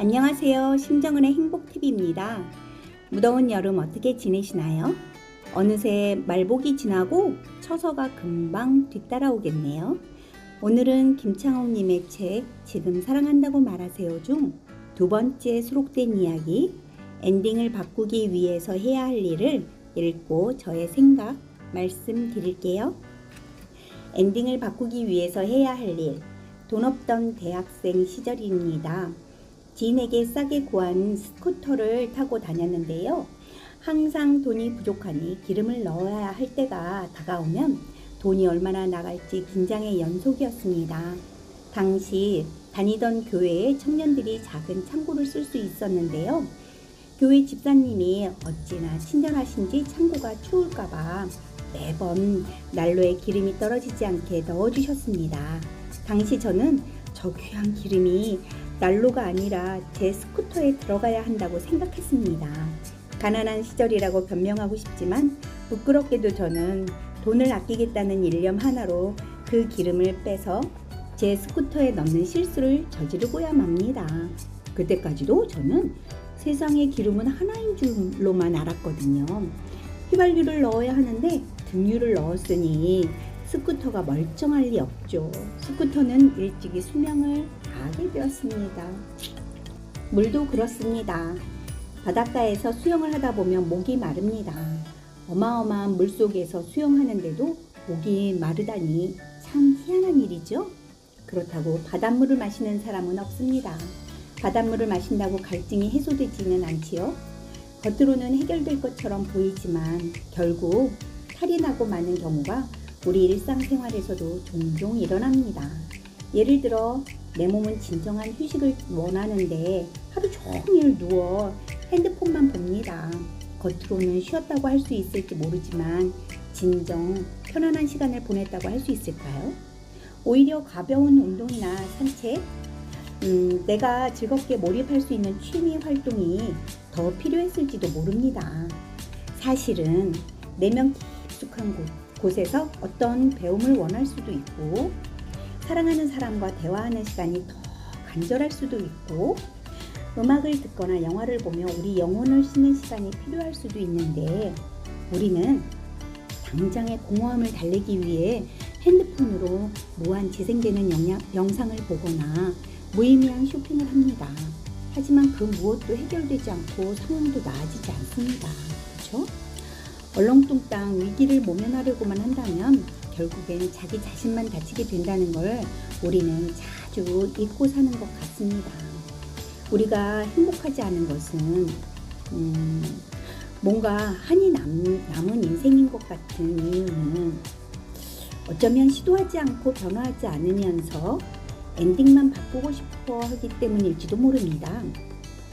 안녕하세요. 심정은의 행복TV입니다. 무더운 여름 어떻게 지내시나요? 어느새 말복이 지나고 처서가 금방 뒤따라오겠네요. 오늘은 김창옥님의 책 지금 사랑한다고 말하세요 중 두 번째 수록된 이야기 엔딩을 바꾸기 위해서 해야 할 일을 읽고 저의 생각 말씀드릴게요. 엔딩을 바꾸기 위해서 해야 할 일, 돈 없던 대학생 시절입니다. 지인에게 싸게 구한 스쿠터를 타고 다녔는데요. 항상 돈이 부족하니 기름을 넣어야 할 때가 다가오면 돈이 얼마나 나갈지 긴장의 연속이었습니다. 당시 다니던 교회에 청년들이 작은 창고를 쓸 수 있었는데요. 교회 집사님이 어찌나 친절하신지 창고가 추울까봐 매번 난로에 기름이 떨어지지 않게 넣어주셨습니다. 당시 저는 저 귀한 기름이 난로가 아니라 제 스쿠터에 들어가야 한다고 생각했습니다. 가난한 시절이라고 변명하고 싶지만 부끄럽게도 저는 돈을 아끼겠다는 일념 하나로 그 기름을 빼서 제 스쿠터에 넣는 실수를 저지르고야 맙니다. 그때까지도 저는 세상에 기름은 하나인 줄로만 알았거든요. 휘발유를 넣어야 하는데 등유를 넣었으니 스쿠터가 멀쩡할 리 없죠. 스쿠터는 일찍이 수명을 다하게 되었습니다. 물도 그렇습니다. 바닷가에서 수영을 하다 보면 목이 마릅니다. 어마어마한 물속에서 수영하는데도 목이 마르다니 참 희한한 일이죠. 그렇다고 바닷물을 마시는 사람은 없습니다. 바닷물을 마신다고 갈증이 해소되지는 않지요. 겉으로는 해결될 것처럼 보이지만 결국 탈이 나고 마는 경우가 우리 일상생활에서도 종종 일어납니다. 예를 들어 내 몸은 진정한 휴식을 원하는데 하루 종일 누워 핸드폰만 봅니다. 겉으로는 쉬었다고 할 수 있을지 모르지만 진정 편안한 시간을 보냈다고 할 수 있을까요? 오히려 가벼운 운동이나 산책, 내가 즐겁게 몰입할 수 있는 취미 활동이 더 필요했을지도 모릅니다. 사실은 내면 깊숙한 곳에서 어떤 배움을 원할 수도 있고 사랑하는 사람과 대화하는 시간이 더 간절할 수도 있고 음악을 듣거나 영화를 보며 우리 영혼을 씻는 시간이 필요할 수도 있는데 우리는 당장의 공허함을 달래기 위해 핸드폰으로 무한 재생되는 영상을 보거나 무의미한 쇼핑을 합니다. 하지만 그 무엇도 해결되지 않고 상황도 나아지지 않습니다. 그렇죠? 얼렁뚱땅 위기를 모면하려고만 한다면 결국엔 자기 자신만 다치게 된다는 걸 우리는 자주 잊고 사는 것 같습니다. 우리가 행복하지 않은 것은 뭔가 한이 남은 인생인 것 같은 이유는 어쩌면 시도하지 않고 변화하지 않으면서 엔딩만 바꾸고 싶어 하기 때문일지도 모릅니다.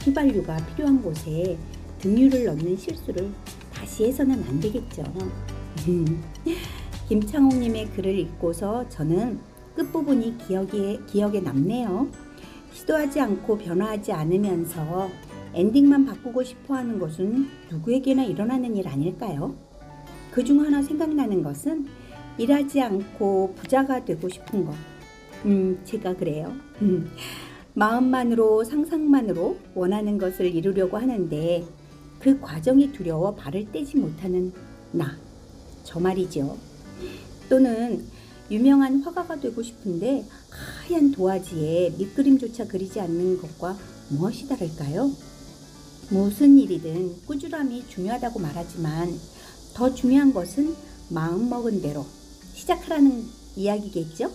휘발유가 필요한 곳에 등유를 넣는 실수를 다시 해서는 안 되겠죠. 김창옥님의 글을 읽고서 저는 끝부분이 기억에 남네요. 시도하지 않고 변화하지 않으면서 엔딩만 바꾸고 싶어 하는 것은 누구에게나 일어나는 일 아닐까요? 그중 하나 생각나는 것은 일하지 않고 부자가 되고 싶은 것. 제가 그래요. 마음만으로 상상만으로 원하는 것을 이루려고 하는데 그 과정이 두려워 발을 떼지 못하는 저 말이죠. 또는 유명한 화가가 되고 싶은데 하얀 도화지에 밑그림조차 그리지 않는 것과 무엇이 다를까요? 무슨 일이든 꾸준함이 중요하다고 말하지만 더 중요한 것은 마음먹은 대로 시작하라는 이야기겠죠?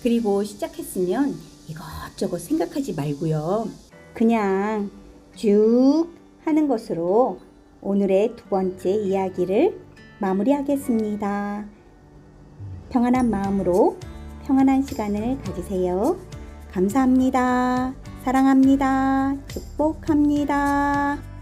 그리고 시작했으면 이것저것 생각하지 말고요. 그냥 쭉 하는 것으로 오늘의 두 번째 이야기를 마무리하겠습니다. 평안한 마음으로 평안한 시간을 가지세요. 감사합니다. 사랑합니다. 축복합니다.